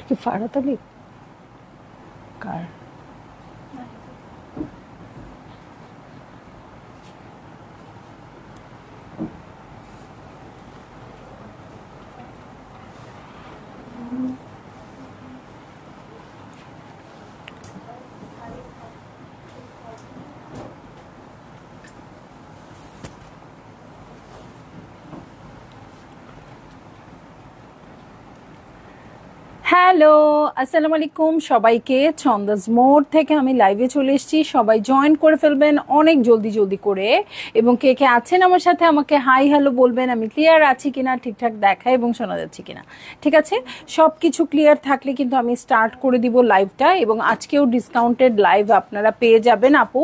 কি ফারাত আলী কার? হ্যালো, আসসালামু আলাইকুম সবাইকে। ছন্দাস মোড থেকে আমি লাইভে চলে এসেছি, সবাই জয়েন করে ফেলবেন অনেক জলদি জলদি করে। এবং কে কে আছেন আমার সাথে আমাকে হাই হ্যালো বলবেন, আমি ক্লিয়ার আছি কিনা, ঠিকঠাক দেখা এবং শোনা যাচ্ছে কিনা। ঠিক আছে, সব কিছু ক্লিয়ার থাকলে কিন্তু আমি স্টার্ট করে দিব লাইভটা। এবং আজকেও ডিসকাউন্টেড লাইভ আপনারা পেয়ে যাবেন আপু।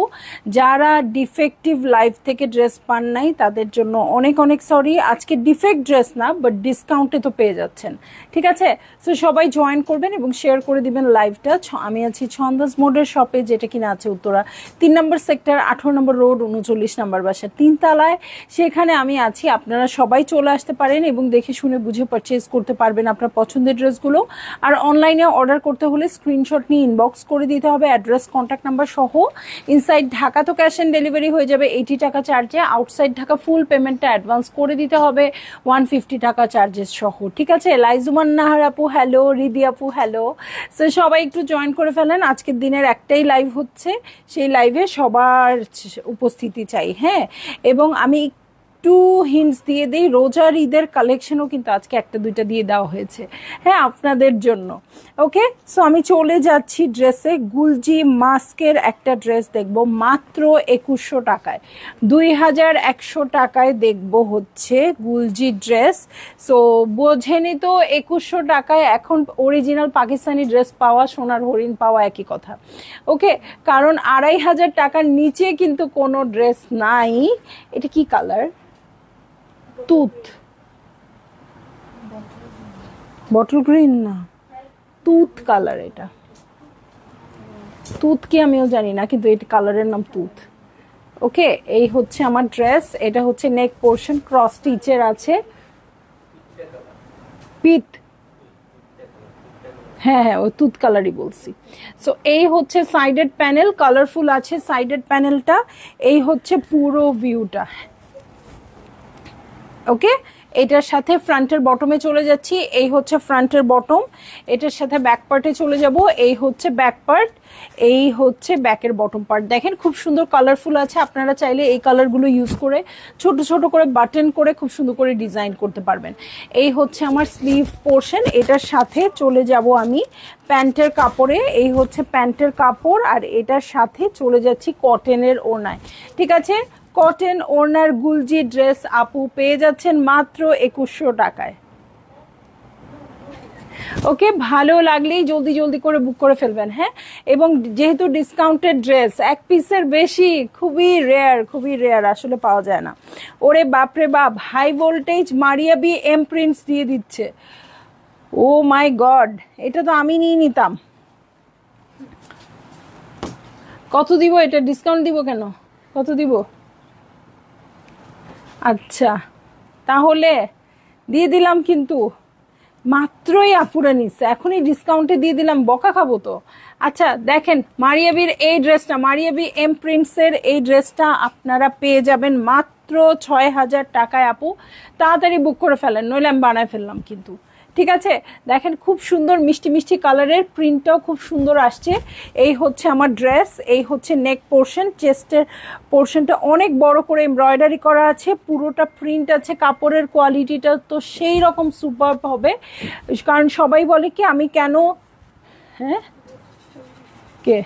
যারা ডিফেক্টিভ লাইভ থেকে ড্রেস পান নাই তাদের জন্য অনেক অনেক সরি। আজকে ডিফেক্ট ড্রেস না, বাট ডিসকাউন্টে তো পেয়ে যাচ্ছেন। ঠিক আছে, সো সবাই জয়েন করবেন এবং শেয়ার করে দিবেন লাইভটা। আমি আছি ছন্দাস মোডের শপে, যেটা কিনা আছে উত্তরা 3 নম্বর সেক্টর, 18 নম্বর রোড, 39 নম্বর বাসা, 3 তলায়। সেখানে আমি আছি, আপনারা সবাই চলে আসতে পারেন এবং দেখে শুনে বুঝে পারচেজ করতে পারবেন আপনার পছন্দের ড্রেসগুলো। আর অনলাইনে অর্ডার করতে হলে স্ক্রিনশট নিয়ে ইনবক্স করে দিতে হবে, অ্যাড্রেস কন্ট্যাক্ট নাম্বার সহ। ইনসাইড ঢাকা তো ক্যাশ অন ডেলিভারি হয়ে যাবে 80 টাকা চার্জে, আউটসাইড ঢাকা ফুল পেমেন্টটা অ্যাডভান্স করে দিতে হবে 150 টাকা চার্জেস সহ। ঠিক আছে, লাইজুমান নাহার আপু হ্যালো, রিদি আপু হ্যালো। সো সবাই একটু জয়েন করে ফেলেন, আজকের দিনের একটাই লাইভ হচ্ছে, সেই লাইভে সবার উপস্থিতি চাই। হ্যাঁ, এবং আমি একটু হিন্টস দিয়ে দিই, রোজার ঈদের কালেকশনও কিন্তু আজকে একটা দুইটা দিয়ে দেওয়া হয়েছে, হ্যাঁ আপনাদের জন্য। ওকে, সো আমি চলে যাচ্ছি ড্রেসে। গুলজি মাস্কের একটা ড্রেস দেখবো মাত্র 2100 টাকায়, 2100 টাকায় দেখবো হচ্ছে গুলজি ড্রেস। সো বোঝেনি তো, 2100 টাকায় এখন অরিজিনাল পাকিস্তানি ড্রেস পাওয়া, সোনার হরিণ পাওয়া একই কথা। ওকে, কারণ 2500 টাকার নিচে কিন্তু কোনো ড্রেস নাই। এটা কি কালার? তুত, বটল গ্রিন না, তুত কালার। এটা তুত কি আমিও জানি না, কিন্তু এই কালারের নাম তুত। ওকে, এই হচ্ছে আমার ড্রেস। এটা হচ্ছে নেক পোর্শন ক্রস স্টিচের আছে, পিত, হ্যাঁ হ্যাঁ ওই তুত কালারই বলছি। সো এই হচ্ছে সাইডেড প্যানেল, কালারফুল আছে সাইডেড প্যানেলটা। এই হচ্ছে পুরো ভিউটা। ওকে, এটার সাথে ফ্রন্টের বটমে চলে যাচ্ছি। এই হচ্ছে ফ্রন্টের বটম, এটার সাথে ব্যাক পার্টে চলে যাব। এই হচ্ছে ব্যাক পার্ট, এই হচ্ছে ব্যাকের বটম পার্ট। দেখেন খুব সুন্দর কালারফুল আছে, আপনারা চাইলে এই কালারগুলো ইউজ করে ছোট ছোট করে বাটন করে খুব সুন্দর করে ডিজাইন করতে পারবেন। এই হচ্ছে আমার স্লিভ পোর্শন, এটার সাথে চলে যাব আমি প্যান্টের কাপড়ে। এই হচ্ছে প্যান্টের কাপড়, আর এটার সাথে চলে যাচ্ছি কটনের ওড়নায়। ঠিক আছে, কটন ওড়নার গুলজি ড্রেস আপু পেয়ে যাচ্ছেন মাত্র 2100 টাকায়। ওকে, ভালো লাগলেই জলদি জলদি করে বুক করে ফেলবেন। হ্যাঁ, এবং যেহেতু ডিসকাউন্টেড ড্রেস, এক পিসের বেশি খুবই রেয়ার, খুবই রেয়ার, আসলে পাওয়া যায় না। ওরে বাপরে বাপ, high voltage Maria B M prints দিয়ে দিচ্ছে। ও মাই গড, এটা তো আমি নিয়ে নিতাম। কত দিব এটা? ডিসকাউন্ট দিব কেন? কত দিব? আচ্ছা, তাহলে দিয়ে দিলাম, কিন্তু মাত্রই আপুরা নিচ্ছে, এখনই ডিসকাউন্টে দিয়ে দিলাম, বকা খাবো তো। আচ্ছা দেখেন, মারিয়াবির এই ড্রেসটা, মারিয়াবি এম প্রিন্টসের এই ড্রেসটা আপনারা পেয়ে যাবেন মাত্র 6000 টাকায়। আপু তাড়াতাড়ি বুক করে ফেলেন, নইলে আমি বানায় ফেললাম কিন্তু। ঠিক আছে, দেখেন খুব সুন্দর মিষ্টি মিষ্টি কালারের, প্রিন্টটাও খুব সুন্দর আসছে। এই হচ্ছে আমার ড্রেস, এই হচ্ছে নেক পোর্শন, চেস্টের পোর্শনটা অনেক বড় করে এমব্রয়ডারি করা আছে, পুরোটা প্রিন্ট আছে। কাপড়ের কোয়ালিটিটা তো সেই রকম সুপার হবে, কারণ সবাই বলে কি আমি কেন, হ্যাঁ কে,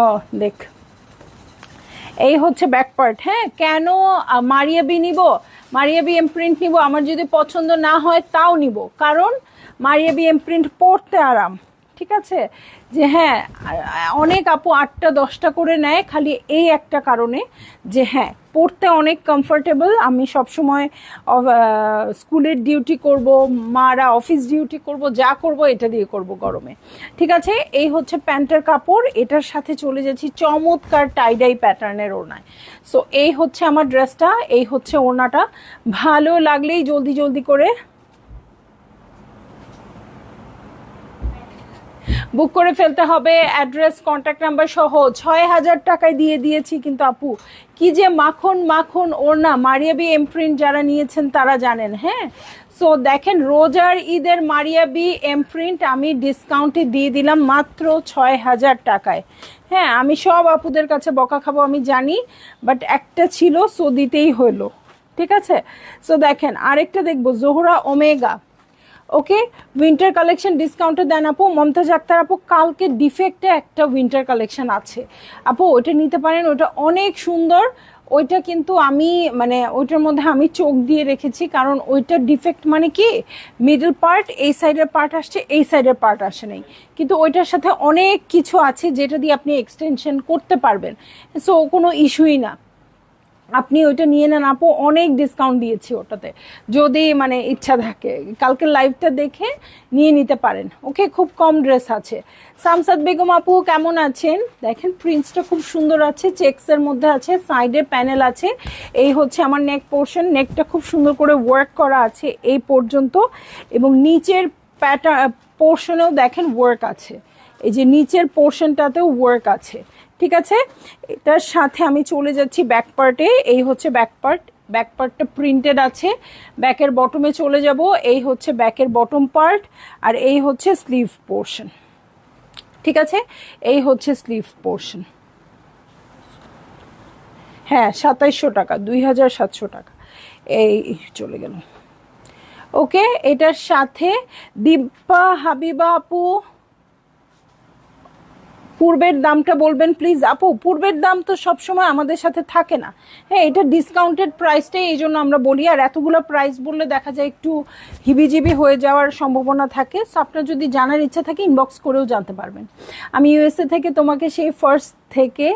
ও দেখ, এই হচ্ছে ব্যাক পার্ট। হ্যাঁ, কেন মারিয়াবি নিব, মারিয়াবি এমপ্রিন্ট নিব, আমার যদি পছন্দ না হয় তাও নিব, কারণ মারিয়াবি এমপ্রিন্ট পরতে আরাম। ঠিক আছে, যে হ্যাঁ অনেক আপু 8টা 10টা করে নেয় খালি এই একটা কারণে, যে হ্যাঁ পড়তে অনেক কমফোর্টেবল। আমি সবসময় স্কুলের ডিউটি করব, মারা অফিস ডিউটি করব, যা করব এটা দিয়ে করব গরমে। ঠিক আছে, এই হচ্ছে প্যান্টের কাপড়, এটার সাথে চলে যাচ্ছি চমৎকার টাইডাই প্যাটার্নের ওড়নায়। সো এই হচ্ছে আমার ড্রেসটা, এই হচ্ছে ওড়নাটা। ভালো লাগলেই জলদি জলদি করে বুক করে ফেলতে হবে, অ্যাড্রেস কন্ট্যাক্ট নাম্বার সহ ৬,০০০ টাকায় দিয়ে দিয়েছি। কিন্তু আপু কি যে মাখন মাখন ওড়না, মারিয়াবি এমপ্রিন্ট যারা নিয়েছেন তারা জানেন। হ্যাঁ, সো দেখেন রোজার ঈদের মারিয়াবি এমপ্রিন্ট আমি ডিসকাউন্টে দিয়ে দিলাম মাত্র ৬,০০০ টাকায়। হ্যাঁ, আমি সব আপুদের কাছে বকা খাবো আমি জানি, বাট একটা ছিল সো দিতেই হলো। ঠিক আছে, সো দেখেন আরেকটা দেখবো, জোহরা ওমেগা। ওকে, উইন্টার কালেকশন ডিসকাউন্টে দেন আপু। মমতাজ আক্তার আপু, কালকে ডিফেক্টে একটা উইন্টার কালেকশন আছে আপু, ওইটা নিতে পারেন, ওইটা অনেক সুন্দর। ওইটা কিন্তু আমি মানে ওইটার মধ্যে আমি চোখ দিয়ে রেখেছি, কারণ ওইটার ডিফেক্ট মানে কি মিডল পার্ট, এই সাইডের পার্ট আসছে, এই সাইডের পার্ট আসে নাই, কিন্তু ওইটার সাথে অনেক কিছু আছে যেটা দিয়ে আপনি এক্সটেনশন করতে পারবেন, সো কোনো ইস্যুই না। আপনি ওইটা নিয়ে নেন আপু, অনেক ডিসকাউন্ট দিয়েছি ওটাতে, যদি মানে ইচ্ছা থাকে কালকে লাইভটা দেখে নিয়ে নিতে পারেন। ওকে, খুব কম ড্রেস আছে। সামসাদ বেগম আপু কেমন আছেন? দেখেন প্রিন্টসটা খুব সুন্দর আছে, চেক্সের মধ্যে আছে, সাইডে প্যানেল আছে। এই হচ্ছে আমার নেক পোর্শন, নেকটা খুব সুন্দর করে ওয়ার্ক করা আছে এই পর্যন্ত, এবং নিচের পোর্শনেও দেখেন ওয়ার্ক আছে, এই যে নিচের পোর্শনটাতেও ওয়ার্ক আছে। ঠিক আছে, এটার সাথে আমি চলে যাচ্ছি ব্যাক পার্টে। এই হচ্ছে ব্যাক পার্ট, ব্যাক পার্টটা প্রিন্টেড আছে। ব্যাকের বটমে চলে যাব, এই হচ্ছে ব্যাকের বটম পার্ট, আর এই হচ্ছে স্লিভ পোর্শন। ঠিক আছে, এই হচ্ছে স্লিভ পোর্শন। হ্যাঁ, ২৭০০ টাকা, ২৭০০ টাকা এই চলে গেল। ওকে, এটার সাথে দিব্যা হাবিবা আপু পূর্বের দামটা বলবেন প্লিজ আপু। পূর্বের দাম তো সবসময় আমাদের সাথে থাকে না। হ্যাঁ, এটা ডিসকাউন্টেড প্রাইসটাই এই জন্য আমরা বলি, আর এতগুলো প্রাইস বললে দেখা যায় একটু হিবিজিবি হয়ে যাওয়ার সম্ভাবনা থাকে। সো আপনার যদি জানার ইচ্ছা থাকে ইনবক্স করেও জানতে পারবেন। আমি ইউএসএ থেকে তোমাকে সেই ফার্স্ট থেকে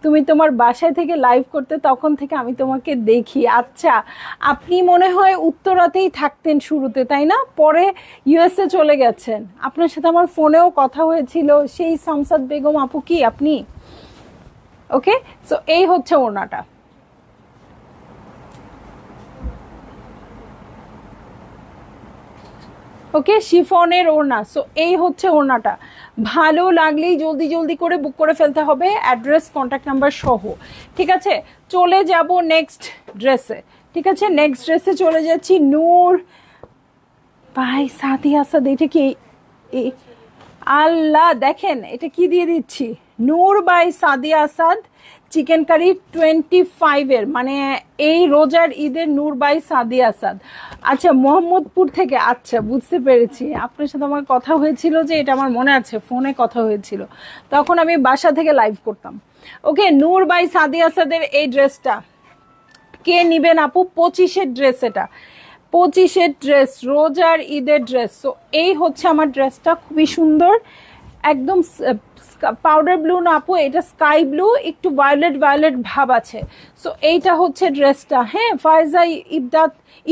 তুমি তোমার বাসায় থেকে লাইভ করতে, তখন থেকে আমি তোমাকে দেখি। আচ্ছা, আপনি মনে হয় উত্তরাতেই থাকতেন শুরুতে, তাই না? পরে ইউএসএ চলে গেছেন। আপনার সাথে আমার ফোনেও কথা হয়েছিল, সেই সামসাদ বেগম আপু কি আপনি? ওকে, সো এই হচ্ছে ওড়নাটা। ওকে, শিফনের ওড়না। সো এই হচ্ছে ওড়নাটা। ভালো লাগলেই জলদি জলদি করে বুক করে ফেলতে হবে, অ্যাড্রেস কন্ট্যাক্ট নাম্বার সহ। ঠিক আছে, চলে যাব নেক্সট ড্রেসে। ঠিক আছে, নেক্সট ড্রেসে চলে যাচ্ছি। নূর ভাই সাদি আসাদ, এটা কি আল্লাহ দেখেন এটা কি দিয়ে দিচ্ছি, নূর বাই সাদিয়া আসাদ চিকেন কারি 25-এর, মানে এই রোজার ঈদের নূর বাই সাদিয়া আসাদ। আচ্ছা, মোহাম্মদপুর থেকে। আচ্ছা, বুঝতে পেরেছি, আপনার সাথে আমার কথা হয়েছিল, যে এটা আমার মনে আছে, ফোনে কথা হয়েছিল, তখন আমি বাসা থেকে লাইভ করতাম। ওকে, নূর বাই সাদিয়া আসাদের এই ড্রেসটা কে নিবেন আপু? 25-এর ড্রেস, এটা 25-এর ড্রেস, রোজার ঈদের ড্রেস। তো এই হচ্ছে আমার ড্রেসটা, খুবই সুন্দর, একদম পাউডার ব্লু না আপু, এটা স্কাই ব্লু, একটু ভায়োলেট ভায়োলেট ভাব আছে। সো এইটা হচ্ছে ড্রেসটা। হ্যাঁ, ফায়জা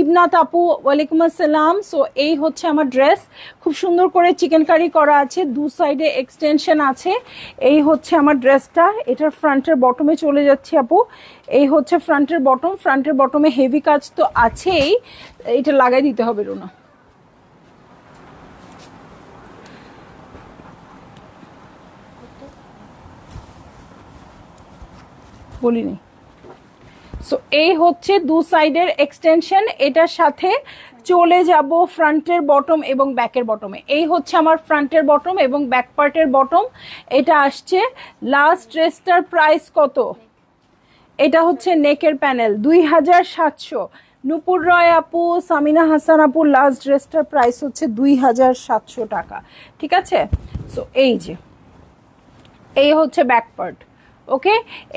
ইবনাত আপু ওয়ালাইকুম আসসালাম। সো এই হচ্ছে আমার ড্রেস, খুব সুন্দর করে চিকেন কারি করা আছে, দু সাইডে এক্সটেনশন আছে। এই হচ্ছে আমার ড্রেসটা। এটার ফ্রন্টের বটমে চলে যাচ্ছি আপু। এই হচ্ছে ফ্রন্টের বটম, ফ্রন্টের বটমে হেভি কাজ তো আছেই, এটা লাগাই দিতে হবে রুনা। বলিনি। সো এই হচ্ছে দু সাইডের এক্সটেনশন, এটার সাথে চলে যাব ফ্রন্টের বটম এবং ব্যাকের বটমে। এই হচ্ছে আমার ফ্রন্টের বটম এবং ব্যাক পার্টের বটম। এটা আসছে। লাস্ট ড্রেসটার প্রাইস কত? এটা হচ্ছে নেকের প্যানেল 2700। নুপুর রয় আপু, সামিনা হাসান আপু, লাস্ট ড্রেসটার প্রাইস হচ্ছে 2700 টাকা। ঠিক আছে, সো এই যে এই হচ্ছে ব্যাক পার্ট। ওকে,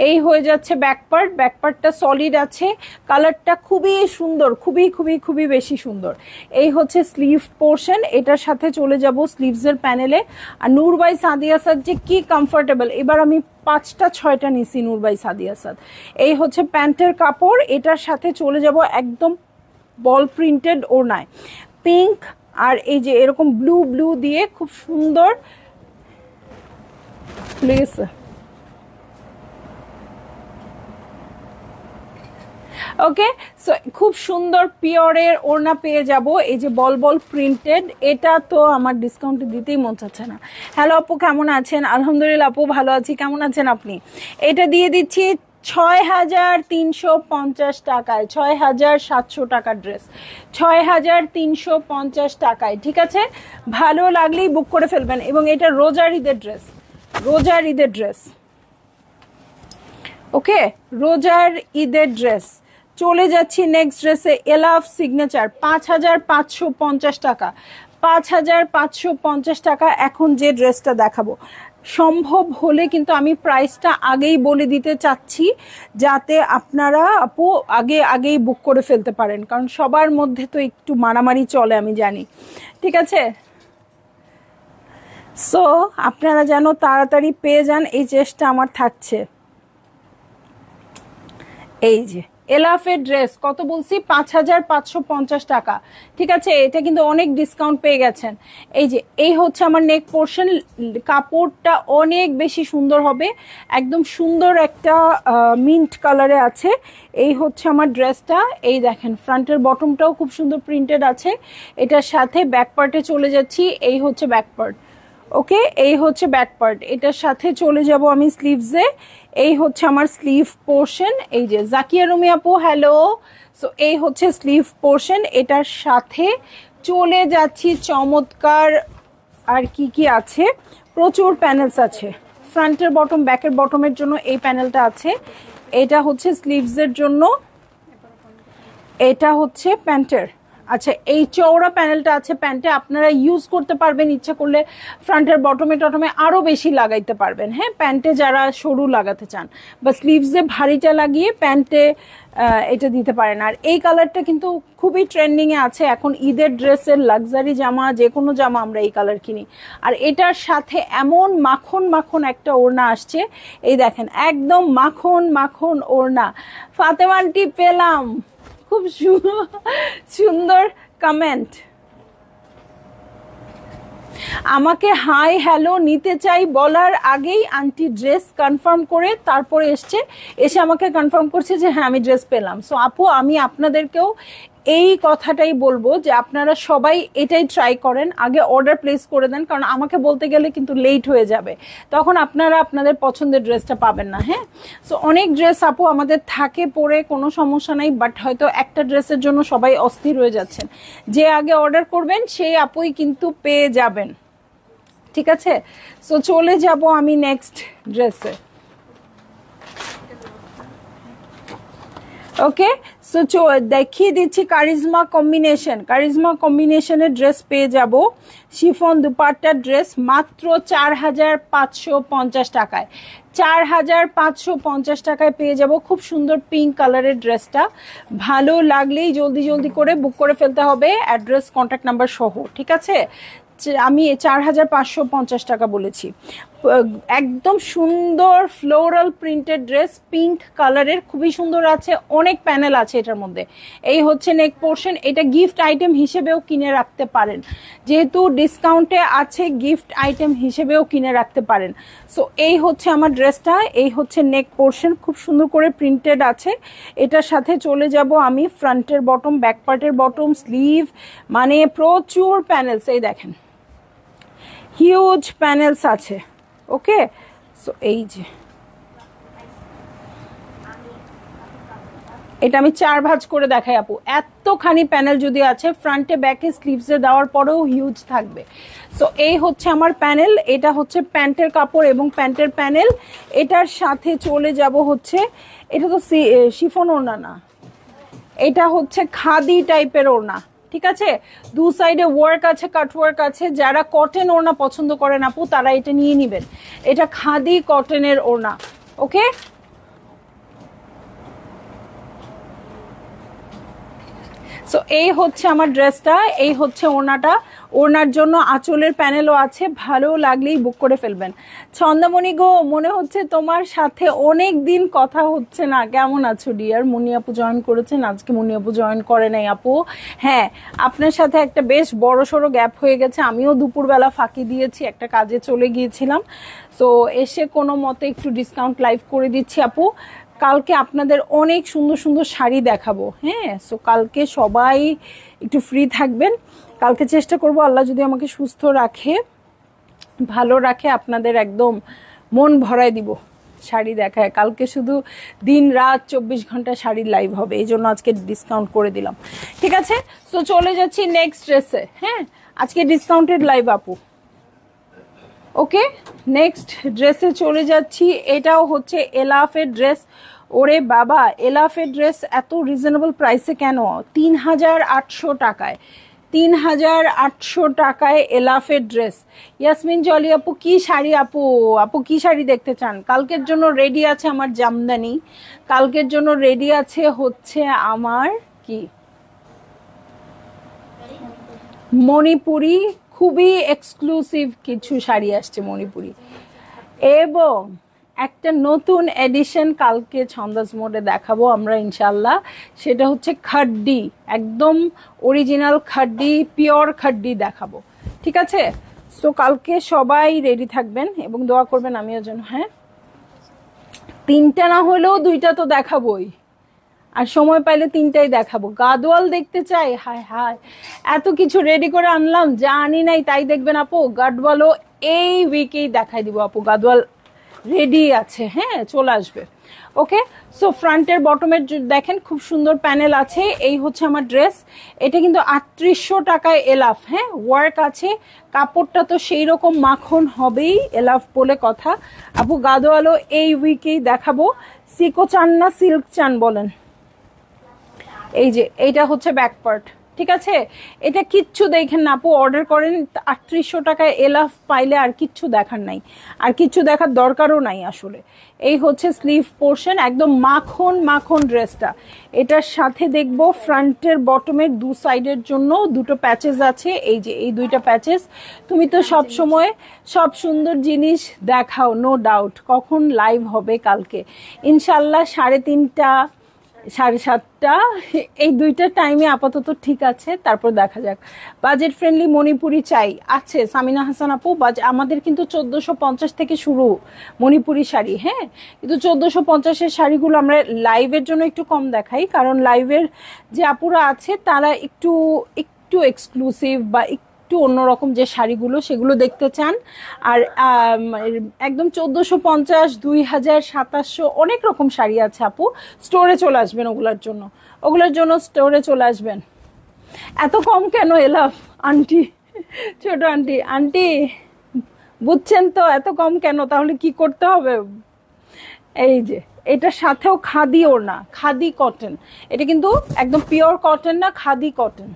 এই হয়ে যাচ্ছে ব্যাক পার্ট। ব্যাক পার্টটা সলিড আছে, কালারটা খুবই সুন্দর, খুবই খুবই খুবই বেশি সুন্দর। এই হচ্ছে স্লিভ পোর্শন, এটার সাথে চলে যাব স্লিভসের প্যানেলে। আর নূর বাই সাদিয়া আসাদ যে কি কমফোর্টেবল, এবার আমি 5টা 6টা নিছি নূর বাই সাদিয়া আসাদ। এই হচ্ছে প্যান্টের কাপড়, এটার সাথে চলে যাব একদম বল প্রিন্টেড ওড়নায়, পিঙ্ক আর এই যে এরকম ব্লু ব্লু দিয়ে খুব সুন্দর। প্লিজ ওকে, সো খুব সুন্দর পিওরের ওড়না পেয়ে যাব, এই যে বল বল প্রিন্টেড। এটা তো আমার ডিসকাউন্টে দিতেই মন চাচ্ছে না। হ্যালো আপু, কেমন আছেন? আলহামদুলিল্লাহ আপু, ভালো আছি। কেমন আছেন আপনি? এটা দিয়ে দিচ্ছি 6,350 টাকায়, 6,700 টাকার ড্রেস, 6,350 টাকায়। ঠিক আছে, ভালো লাগলেই বুক করে ফেলবেন। এবং এটা রোজার ঈদের ড্রেস, রোজার ঈদের ড্রেস। ওকে, রোজার ঈদের ড্রেস। চলে যাচ্ছি নেক্সট ড্রেসে, এলাফ সিগনেচার, 5,550 টাকা, 5,550 টাকা। এখন যে ড্রেসটা দেখাবো, সম্ভব হলে কিন্তু আমি প্রাইসটা আগেই বলে দিতে চাচ্ছি, যাতে আপনারা আপু আগেই বুক করে ফেলতে পারেন, কারণ সবার মধ্যে তো একটু মারামারি চলে, আমি জানি। ঠিক আছে, সো আপনারা যেন তাড়াতাড়ি পেয়ে যান, এই চেষ্টা আমার থাকছে। এই যে এলাফের ড্রেস, কত বলছি? 5,550 টাকা। ঠিক আছে, এটা কিন্তু অনেক ডিসকাউন্ট পেয়ে গেছেন। এই যে এই হচ্ছে আমার নেক পোর্শন, কাপড়টা অনেক বেশি সুন্দর হবে, একদম সুন্দর একটা মিন্ট কালারে আছে। এই হচ্ছে আমার ড্রেসটা, এই দেখেন ফ্রন্টের বটমটাও খুব সুন্দর প্রিন্টেড আছে। এটার সাথে ব্যাক পার্টে চলে যাচ্ছি, এই হচ্ছে ব্যাক পার্ট। ওকে, এই হচ্ছে ব্যাক পার্ট। এটার সাথে চলে যাব আমি স্লিভসে, এই হচ্ছে আমার স্লিভ পোর্শন। এই যে জাকিয়া রুমি আপু, হ্যালো। সো এই হচ্ছে স্লিভ পোর্শন, এটার সাথে চলে যাচ্ছি চমৎকার। আর কি কি আছে? প্রচুর প্যানেলস আছে, ফ্রন্টের বটম ব্যাকের বটমের জন্য এই প্যানেলটা আছে। এটা হচ্ছে স্লিভসের জন্য, এটা হচ্ছে প্যান্টের। আচ্ছা, এই চওড়া প্যানেলটা আছে প্যান্টে, আপনারা ইউজ করতে পারবেন ইচ্ছা করলে ফ্রন্টের বটমে টটমে আরও বেশি লাগাইতে পারবেন। হ্যাঁ, প্যান্টে যারা সরু লাগাতে চান বা স্লিভসে ভারীটা লাগিয়ে প্যান্টে এটা দিতে পারেন। আর এই কালারটা কিন্তু খুবই ট্রেন্ডিংয়ে আছে এখন, ঈদের ড্রেসের লাক্সারি জামা, যে কোনো জামা আমরা এই কালার কিনি। আর এটার সাথে এমন মাখন মাখন একটা ওড়না আসছে, এই দেখেন একদম মাখন মাখন ওড়না। ফাতেমা আন্টি পেলাম, খুব সুন্দর কমেন্ট। আমাকে হাই হ্যালো নিতে চাই বলার আগেই আন্টি ড্রেস কনফার্ম করে তারপরে এসে আমাকে কনফার্ম করছে যে হ্যাঁ আমি ড্রেস পেলাম। সো আপু, আমি আপনাদেরকেও এই কথাটাই বলবো যে আপনারা সবাই এটাই ট্রাই করেন, আগে অর্ডার প্লেস করে দেন, কারণ আমাকে বলতে গেলে কিন্তু লেট হয়ে যাবে, তখন আপনারা আপনাদের পছন্দের ড্রেসটা পাবেন না। হ্যাঁ, সো অনেক ড্রেস আপু আমাদের থাকে পরে, কোনো সমস্যা নাই, বাট হয়তো একটা ড্রেসের জন্য সবাই অস্থির হয়ে যাচ্ছেন। যে আগে অর্ডার করবেন সেই আপুই কিন্তু পেয়ে যাবেন। ঠিক আছে, সো চলে যাব আমি নেক্সট ড্রেসে। ওকে, সো দেখিয়ে দিচ্ছি কারিজমা কম্বিনেশন, কারিজমা কম্বিনেশনের ড্রেস পেয়ে যাব, শিফন দুপাট্টার ড্রেস, মাত্র 4,550 টাকায়, 4,550 টাকায় পেয়ে যাব। খুব সুন্দর পিঙ্ক কালারের ড্রেসটা, ভালো লাগলেই জলদি জলদি করে বুক করে ফেলতে হবে, অ্যাড্রেস কন্ট্যাক্ট নাম্বার সহ। ঠিক আছে, আমি 4,550 টাকা বলেছি। একদম সুন্দর ফ্লোরাল প্রিন্টেড ড্রেস, পিঙ্ক কালারের, খুবই সুন্দর আছে, অনেক প্যানেল আছে এটার মধ্যে। এই হচ্ছে নেক পোর্শন, এটা গিফট আইটেম হিসেবেও কিনে রাখতে পারেন, যেহেতু ডিসকাউন্টে আছে গিফট আইটেম হিসেবেও কিনে রাখতে পারেন। সো এই হচ্ছে আমার ড্রেসটা, এই হচ্ছে নেক পোর্শন, খুব সুন্দর করে প্রিন্টেড আছে। এটার সাথে চলে যাব আমি ফ্রন্টের বটম, ব্যাক পার্টের বটম, স্লিভ, মানে প্রচুর প্যানেলস, এই দেখেন হিউজ প্যানেলস আছে। ওকে, সো এই যে এটা আমি 4 ভাঁজ করে দেখাই আপু, এতখানি প্যানেল যদি আছে, ফ্রন্টে ব্যাকে স্লিভসে দেওয়ার পরেও হিউজ থাকবে। সো এই হচ্ছে আমার প্যানেল, এটা হচ্ছে প্যান্টের কাপড় এবং প্যান্টের প্যানেল। এটার সাথে চলে যাব হচ্ছে, এটা তো শিফন ওড়না না, এটা হচ্ছে খাদি টাইপের ওড়না। ঠিক আছে, দু সাইডে ওয়ার্ক আছে, কাট ওয়ার্ক আছে। যারা কটন ওড়না পছন্দ করেন আপু, তারা এটা নিয়ে নিবেন, এটা খাদি কটনের ওড়না। ওকে, সো এই হচ্ছে আমার ড্রেসটা, এই হচ্ছে ওড়নাটা, ওড়নার জন্য আঁচলের প্যানেলও আছে, ভালো লাগলেই বুক করে ফেলবেন। ছন্দমণি গো, মনে হচ্ছে তোমার সাথে অনেক দিন কথা হচ্ছে না, কেমন আছো ডিয়ার? মুনি আপু জয়েন করেছেন, আজকে মুনি আপু জয়েন করে নাই আপু। হ্যাঁ, আপনার সাথে একটা বেশ বড় সড়ো গ্যাপ হয়ে গেছে, আমিও দুপুরবেলা ফাঁকি দিয়েছি, একটা কাজে চলে গিয়েছিলাম। সো এসে কোনো মতে একটু ডিসকাউন্ট লাইভ করে দিচ্ছি আপু, কালকে আপনাদের অনেক সুন্দর সুন্দর শাড়ি দেখাবো। হ্যাঁ, সো কালকে সবাই একটু ফ্রি থাকবেন। কালকে চেষ্টা করব, আল্লাহ যদি আমাকে সুস্থ রাখে, ভালো রাখে, আপনাদের একদম মন ভরায় দিব শাড়ি দেখায়। কালকে শুধু দিন রাত 24 ঘন্টা শাড়ির লাইভ হবে, এই জন্য আজকে ডিসকাউন্ট করে দিলাম। ঠিক আছে, তো চলে যাচ্ছি নেক্সট ড্রেসে। হ্যাঁ, আজকে ডিসকাউন্টেড লাইভ আপু। ওকে, নেক্সট ড্রেসে চলে যাচ্ছি। এটাও হচ্ছে এলাফের ড্রেস। ওরে বাবা, এলাফের ড্রেস এত রিজনেবল প্রাইসে কেন? 3800 টাকায়, 3800 টাকায় এলাফের ড্রেস। ইয়াসমিন জলি আপু, কি শাড়ি আপু? আপু কি শাড়ি দেখতে চান? কালকের জন্য রেডি আছে আমার জামদানি, কালকের জন্য রেডি আছে হচ্ছে আমার কি মণিপুরি, খুবই এক্সক্লুসিভ কিছু শাড়ি আসছে মণিপুরি, এবং একটা নতুন এডিশন কালকে ছন্দাস মোডে দেখাবো আমরা ইনশাল্লাহ। সেটা হচ্ছে খাড্ডি, একদম অরিজিনাল খাড্ডি, পিওর খাড্ডি দেখাবো। ঠিক আছে, সো কালকে সবাই রেডি থাকবেন এবং দোয়া করবেন আমিও যেন। হ্যাঁ, 3টা না হলেও 2টা তো দেখাবোই, আর সময় পাইলে 3টাই দেখাবো। গাদোয়াল দেখতে চাই, হায় হায় এত কিছু রেডি করে আনলাম, যা আনি নাই তাই দেখবেন আপু। গাদওয়ালও এই উইকেই দেখাই দিব আপু, গাদওয়াল রেডি আছে। হ্যাঁ, চলে আসবে। ওকে, সো ফ্রন্টের বটমের দেখেন খুব সুন্দর প্যানেল আছে। এই হচ্ছে আমার ড্রেস, এটা কিন্তু 3800 টাকায় এলাফ। হ্যাঁ, ওয়ার্ক আছে, কাপড়টা তো সেই রকম মাখন হবেই, এলাফ বলে কথা আপু। গাদোয়ালও এই উইকেই দেখাবো। সিকো চান না সিল্ক চান বলেন? এই যে এইটা হচ্ছে ব্যাক পার্ট। ঠিক আছে, এটা কিচ্ছু দেখেন না আপু, অর্ডার করেন। 3800 টাকায় এলাফ পাইলে আর কিচ্ছু দেখার নাই, আর কিচ্ছু দেখার দরকারও নাই আসলে। এই হচ্ছে স্লিভ পোর্শন, একদম মাখন মাখন ড্রেসটা। এটার সাথে দেখবো ফ্রন্টের বটমের দু সাইডের জন্য দুটো প্যাচেস আছে। এই যে এই 2টা প্যাচেস। তুমি তো সব সময় সব সুন্দর জিনিস দেখাও, নো ডাউট। কখন লাইভ হবে? কালকে ইনশাল্লাহ 3:30 7:30, এই 2টা টাইমে আপাতত ঠিক আছে, তারপর দেখা যাক। বাজেট ফ্রেন্ডলি মণিপুরি চাই আছে সামিনা হাসান আপু। আমাদের কিন্তু 1450 থেকে শুরু মণিপুরি শাড়ি। হ্যাঁ, কিন্তু 1450-এর শাড়িগুলো আমরা লাইভের জন্য একটু কম দেখাই, কারণ লাইভের যে আপুরা আছে তারা একটু একটু এক্সক্লুসিভ বা একটু অন্যরকম যে শাড়িগুলো সেগুলো দেখতে চান। আর একদম 1450, 2000, 2700 অনেক রকম শাড়ি আছে আপু। স্টোরে চলে আসবেন ওগুলোর জন্য স্টোরে চলে আসবেন। এত কম কেন এলাফ আন্টি? ছোট আন্টি, আন্টি বুঝছেন তো এত কম কেন? তাহলে কি করতে হবে? এই যে এটার সাথেও খাদি ওড়না, খাদি কটন। এটা কিন্তু একদম পিওর কটন না, খাদি কটন।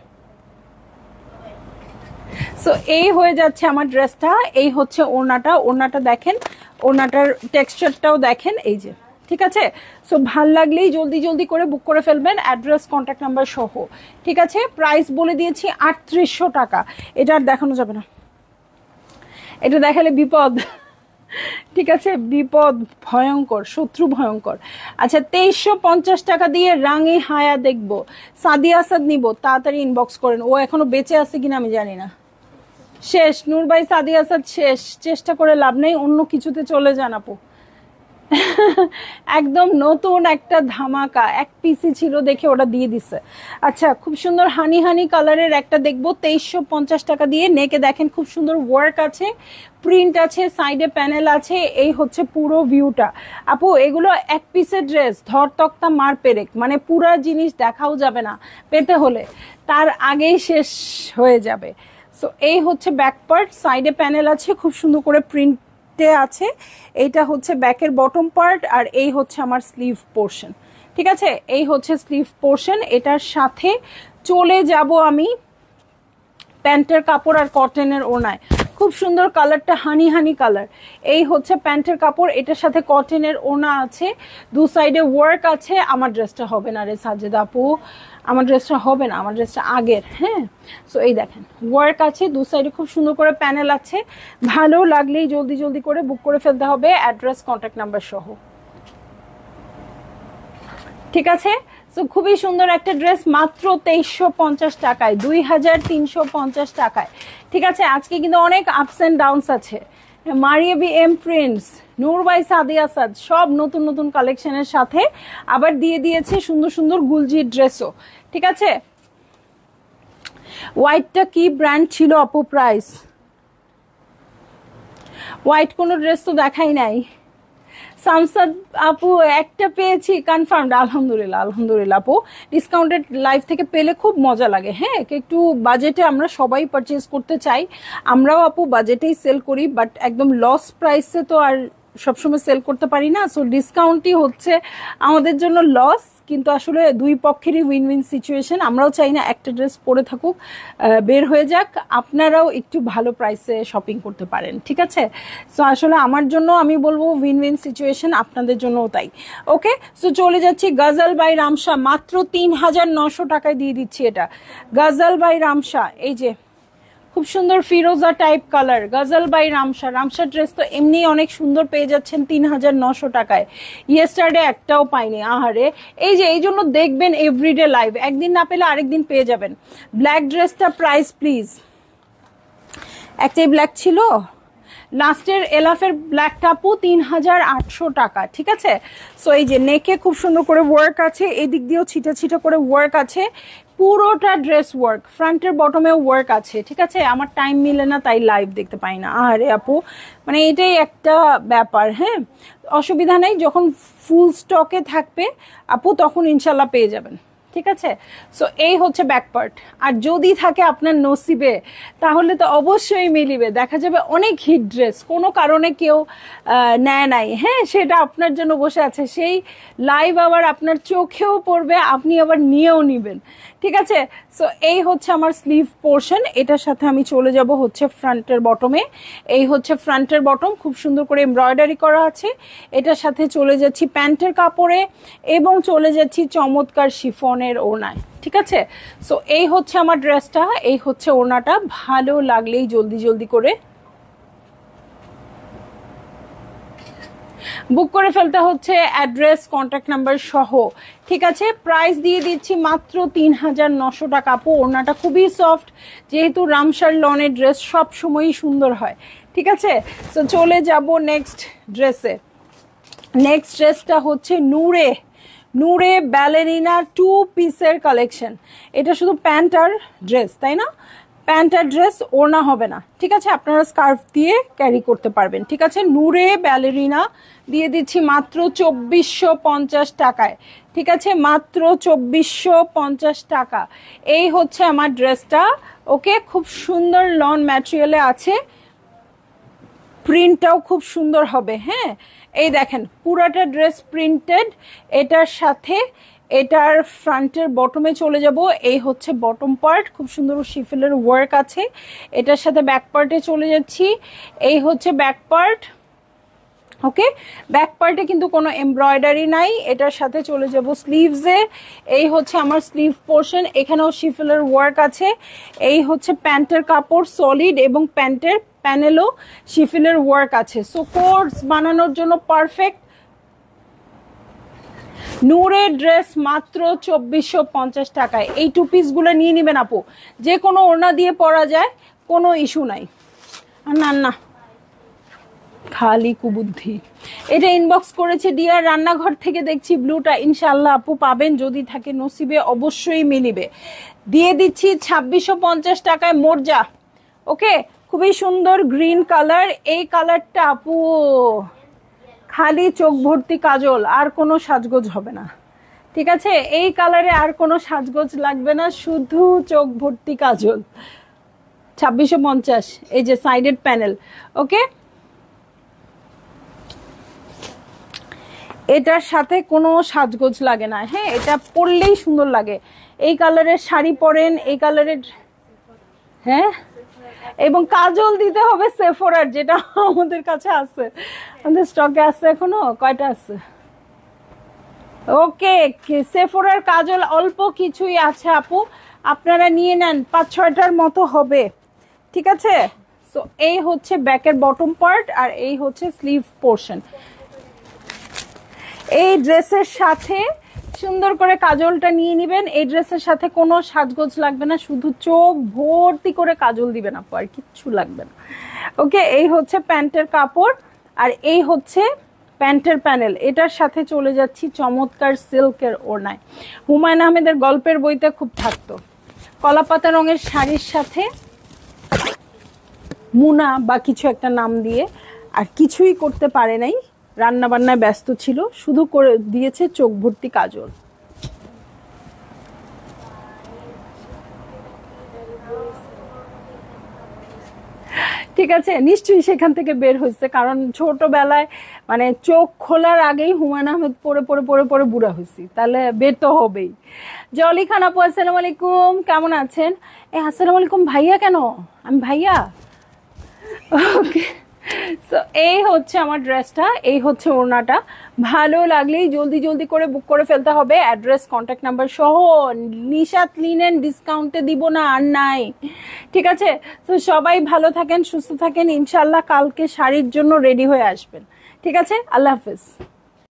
সো এই হয়ে যাচ্ছে আমার ড্রেসটা। এই হচ্ছে ওড়নাটা, ওড়নাটা দেখেন, ওড়নাটার টেক্সচারটাও দেখেন। এই যে, ঠিক আছে। সো ভাল লাগলেই জলদি জলদি করে বুক করে ফেলবেন, অ্যাড্রেস কন্ট্যাক্ট নাম্বার সহ। ঠিক আছে, প্রাইস বলে দিয়েছি 3800 টাকা। এটা আর দেখানো যাবে না, এটা দেখালে বিপদ। ঠিক আছে, বিপদ ভয়ঙ্কর, শত্রু ভয়ঙ্কর। আচ্ছা, 2350 টাকা দিয়ে রাঙি হায়া দেখবো, সাদিয়া আসাদ নিব, তাড়াতাড়ি ইনবক্স করেন। ও এখনো বেঁচে আছে কিনা আমি জানি না। শেষ, নূর ভাই সাদিয়া আসাদ শেষ, চেষ্টা করে লাভ নেই, অন্য কিছুতে চলে যান আপু। একদম নতুন একটা ধামাকা, এক পিসি ছিল দেখে ওটা দিয়ে দিছে। আচ্ছা, খুব সুন্দর হানি হানি কালারের একটা দেখবো 2350 টাকা দিয়ে। নেকে দেখেন খুব সুন্দর ওয়ার্ক আছে, প্রিন্ট আছে, সাইডে প্যানেল আছে। এই হচ্ছে পুরো ভিউটা আপু। এগুলো এক পিসের ড্রেস, ধর তক্তা মার পেরেক, মানে পুরা জিনিস দেখাও যাবে না, পেতে হলে তার আগেই শেষ হয়ে যাবে। সো এই হচ্ছে ব্যাক পার্ট, সাইডে প্যানেল আছে, খুব সুন্দর করে প্রিন্ট আছে। এইটা হচ্ছে ব্যাকের বটম পার্ট, আর এই হচ্ছে আমার স্লিভ পোর্শন। ঠিক আছে, এই হচ্ছে স্লিভ পোর্শন। এটার সাথে চলে যাব আমি প্যান্টের কাপড় আর কটনের ওড়নায়। খুব সুন্দর কালারটা, হানি হানি কালার। এই হচ্ছে প্যান্টের কাপড়, এটার সাথে কটনের ওড়না আছে, দু সাইডে ওয়ার্ক আছে। আমার ড্রেসটা হবে না রে সাজেদা আপু, আমার ড্রেসটা হবে না, আমার ড্রেসটা আগের। হ্যাঁ, সো এই দেখেন ওয়ার্ক আছে, দু সাইডে খুব সুন্দর করে প্যানেল আছে। ভালো লাগলেই জলদি জলদি করে বুক করে ফেলতে হবে, অ্যাড্রেস কন্ট্যাক্ট নাম্বার সহ। ঠিক আছে, সো খুবই সুন্দর একটা ড্রেস, মাত্র 2350 টাকায়, 2350 টাকায়। ঠিক আছে, আজকে কিন্তু অনেক আপস অ্যান্ড ডাউনস আছে। Maria B M prints, Noor by Sadi Asad সব নতুন নতুন কালেকশনের সাথে আবার দিয়ে দিয়েছে সুন্দর সুন্দর গুলজি ড্রেসও। ঠিক আছে, হোয়াইটটা কি ব্র্যান্ড ছিল আপু? প্রাইস হোয়াইট কোনো ড্রেস তো দেখাই নাই। সামসাদ আপু একটা পেয়েছি কনফার্মড, আলহামদুলিল্লাহ আলহামদুলিল্লাহ আপু। ডিসকাউন্টেড লাইফ থেকে পেলে খুব মজা লাগে। হ্যাঁ, একটু বাজেটে আমরা সবাই পারচেজ করতে চাই, আমরাও আপু বাজেটেই সেল করি, বাট একদম লস প্রাইসে তো আর সবসময় সেল করতে পারি না। সো ডিসকাউন্টই হচ্ছে আমাদের জন্য লস, কিন্তু আসলে দুই পক্ষেরই উইন উইন সিচুয়েশন। আমরাও চাই না একটা ড্রেস পরে থাকুক, বের হয়ে যাক, আপনারাও একটু ভালো প্রাইসে শপিং করতে পারেন। ঠিক আছে, সো আসলে আমার জন্য আমি বলবো উইন উইন সিচুয়েশন, আপনাদের জন্যও তাই। ওকে, সো চলে যাচ্ছি গজল বাই রামশা, মাত্র ৩৯০০ টাকায় দিয়ে দিচ্ছি এটা। গজল বাই রামশা, এই যে খুব সুন্দর ফিরোজা type colour, Ghazal by Ramsha. Ramsha dress তো এমনি অনেক সুন্দর পেয়ে যাচ্ছেন ৩৯০০ টাকায়। ইয়েস্টারডে একটাও পাইনি, আহারে। এই যে এই জন্য দেখবেন এভরিডে লাইভ, একদিন না পেলে আরেকদিন পেয়ে যাবেন। ব্ল্যাক ড্রেসটা প্রাইস প্লিজ, একটাই ব্ল্যাক ছিল লাস্টের এলাফের ব্ল্যাকটা আপু ৩৮০০ টাকা। ঠিক আছে, সো এই যে নেকে খুব সুন্দর করে ওয়ার্ক আছে, এই দিক দিয়েও ছিটা ছিটা করে ওয়ার্ক আছে, পুরোটা ড্রেস ওয়ার্ক, ফ্রন্টের বটমেও ওয়ার্ক আছে। ঠিক আছে, আমার টাইম মিলে না তাই লাইভ দেখতে পাই না, আরে আপু মানে এটাই একটা ব্যাপার। হ্যাঁ, অসুবিধা নেই, যখন ফুল স্টকে থাকবে আপু তখন ইনশাল্লাহ পেয়ে যাবেন। ঠিক আছে, সো এই হচ্ছে ব্যাক পার্ট। আর যদি থাকে আপনার নসিবে তাহলে তো অবশ্যই মিলিবে, দেখা যাবে অনেক হিট ড্রেস কোনো কারণে কেউ নেয় নাই, হ্যাঁ সেটা আপনার জন্য বসে আছে, সেই লাইভ আবার আপনার চোখেও পড়বে, আপনি আবার নিয়েও নিবেন। ঠিক আছে, সো এই হচ্ছে আমার স্লিভ পোর্শন, এটার সাথে আমি চলে যাব হচ্ছে ফ্রন্টের বটমে। এই হচ্ছে ফ্রন্টের বটম, খুব সুন্দর করে এমব্রয়ডারি করা আছে। এটার সাথে চলে যাচ্ছি প্যান্টের কাপড়ে এবং চলে যাচ্ছি চমৎকার শিফনের ওড়নায়। ঠিক আছে, সো এই হচ্ছে আমার ড্রেসটা, এই হচ্ছে ওড়নাটা। ভালো লাগলেই জলদি জলদি করে বুক করে ফেলতে হচ্ছে, অ্যাড্রেস কন্ট্যাক্ট নাম্বার সহ। ঠিক আছে, প্রাইস দিয়ে দিচ্ছি মাত্র ৩৯০০ টাকা। আপু ওড়নাটা খুবই সফট, যেহেতু রামশার লনের ড্রেস সব সময়ই সুন্দর হয়। ঠিক আছে, সো চলে যাব নেক্সট ড্রেসে। নেক্সট ড্রেসটা হচ্ছে নূরে, নূরে ব্যালেরিনা 2 পিসের কালেকশন। এটা শুধু প্যান্ট আর ড্রেস, তাই না? প্যান্ট আর ড্রেস, ওড়না হবে না। ঠিক আছে, আপনারা স্কার্ফ দিয়ে ক্যারি করতে পারবেন। ঠিক আছে, নূরে ব্যালেরিনা দিয়ে দিচ্ছি মাত্র ২৪৫০ টাকায়। ঠিক আছে, মাত্র ২৪৫০ টাকা। এই হচ্ছে আমার ড্রেসটা। ওকে, খুব সুন্দর লন ম্যাটেরিয়ালে আছে, প্রিন্টটাও খুব সুন্দর হবে। হ্যাঁ, এই দেখেন পুরাটা ড্রেস প্রিন্টেড, এটার সাথে এটার ফ্রন্টের বটমে চলে যাব। এই হচ্ছে বটম পার্ট, খুব সুন্দর শিফেলের ওয়ার্ক আছে। এটার সাথে ব্যাক পার্টে চলে যাচ্ছি, এই হচ্ছে ব্যাক পার্ট। ওকে, ব্যাক পার্টে কিন্তু কোনো এমব্রয়ডারি নাই। এটার সাথে চলে যাব স্লিভসে, এই হচ্ছে আমার স্লিভ পোর্শন, এখানেও শিফেলের ওয়ার্ক আছে। এই হচ্ছে প্যান্টের কাপড় সলিড এবং প্যান্টের প্যানেলও শিফেলের ওয়ার্ক আছে। সো কোর্স বানানোর জন্য পারফেক্ট। নূরের ড্রেস মাত্র ২৪৫০ টাকায়। এই 2 পিসগুলো নিয়ে নেবেন আপু, যে কোনো ওড়না দিয়ে পরা যায়, কোনো ইস্যু নাই। না না, খালি কুবুদ্ধি। এটা ইনবক্স করেছে ডিয়ার রান্নাঘর থেকে, দেখছি ব্লুটা। ইনশাল্লাহ আপু পাবেন, যদি থাকে নসিবে অবশ্যই মিলিবে। দিয়ে দিচ্ছি ২৬৫০ টাকায় মোরজা। ওকে, খুবই সুন্দর গ্রিন কালার। এই কালারটা আপু খালি চোখ ভর্তি কাজল, আর কোনো সাজগোজ হবে না। ঠিক আছে, এই কালারে আর কোনো সাজগোজ লাগবে না, শুধু চোখ ভর্তি কাজল। ২৬৫০, এই যে সাইডেড প্যানেল। ওকে, এটার সাথে কোনো সাজগোজ লাগে না। হ্যাঁ, এটা পরলেই সুন্দর লাগে। এই কালারের শাড়ি পরেন, এই কালারের, হ্যাঁ, এবং কাজল দিতে হবে সেফোরার, যেটা আমাদের কাছে আছে, আমাদের স্টকে আছে। এখনো কয়টা আছে? ওকে, সেফোরার কাজল অল্প কিছুই আছে আপু, আপনারা নিয়ে নেন, ৫-৬টার মতো হবে। ঠিক আছে, সো এই হচ্ছে ব্যাকের বটম পার্ট, আর এই হচ্ছে স্লিভ পোর্শন। এই ড্রেসের সাথে সুন্দর করে কাজলটা নিয়ে নেবেন। এই ড্রেসের সাথে কোনো সাজগোজ লাগবে না, শুধু চোখ ভর্তি করে কাজল দিবেন আপু, আর কিচ্ছু লাগবে না। ওকে, এই হচ্ছে প্যান্টের কাপড় আর এই হচ্ছে প্যান্টের প্যানেল। এটার সাথে চলে যাচ্ছি চমৎকার সিল্কের ওড়নায়। হুমায়ুন আহমেদের গল্পের বইতে খুব থাকতো কলাপাতা রঙের শাড়ির সাথে মুনা বা কিছু একটা নাম দিয়ে, আর কিছুই করতে পারে নাই, রান্না বান্নায় ব্যস্ত ছিল, শুধু করে দিয়েছে চোখ ভর্তি কাজল। ঠিক আছে, নিশ্চয়ই সেখান থেকে বের হয়েছে, কারণ ছোটবেলায় মানে চোখ খোলার আগেই হুমায়ুন আহমেদ পড়ে পড়ে পড়ে পড়ে বুড়া হয়েছি, তাহলে বের তো হবেই। জলি খান আপু আসসালামু আলাইকুম, কেমন আছেন? আসসালামু আলাইকুম ভাইয়া, কেন আমি ভাইয়া? ওকে, সো এই হচ্ছে আমার ড্রেসটা, এই হচ্ছে ওড়নাটা। ভালো লাগলেই জলদি জলদি করে বুক করে ফেলতে হবে, অ্যাড্রেস কন্ট্যাক্ট নাম্বার সহ। নিশাত লিনেন ডিসকাউন্টে দিব না, আর নাই। ঠিক আছে, তো সবাই ভালো থাকেন, সুস্থ থাকেন, ইনশাল্লাহ কালকে শাড়ির জন্য রেডি হয়ে আসবেন। ঠিক আছে, আল্লাহ হাফেজ।